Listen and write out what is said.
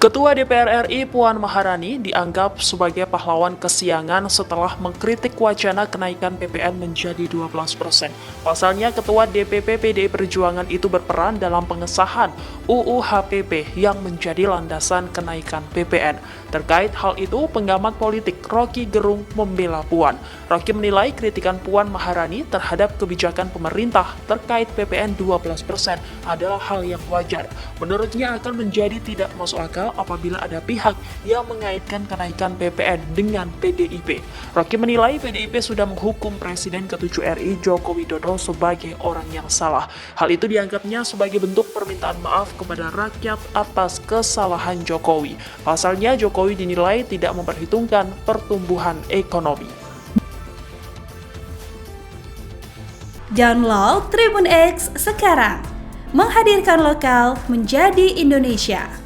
Ketua DPR RI Puan Maharani dianggap sebagai pahlawan kesiangan setelah mengkritik wacana kenaikan PPN menjadi 12%. Pasalnya, Ketua DPP PDI Perjuangan itu berperan dalam pengesahan UU HPP yang menjadi landasan kenaikan PPN. Terkait hal itu, pengamat politik Rocky Gerung membela Puan. Rocky menilai kritikan Puan Maharani terhadap kebijakan pemerintah terkait PPN 12% adalah hal yang wajar. Menurutnya akan menjadi tidak masuk akal apabila ada pihak yang mengaitkan kenaikan PPN dengan PDIP. Rocky menilai PDIP sudah menghukum Presiden ke-7 RI Joko Widodo sebagai orang yang salah. Hal itu dianggapnya sebagai bentuk permintaan maaf kepada rakyat atas kesalahan Jokowi. Pasalnya, Jokowi dinilai tidak memperhitungkan pertumbuhan ekonomi. Download Tribun X sekarang, menghadirkan lokal menjadi Indonesia.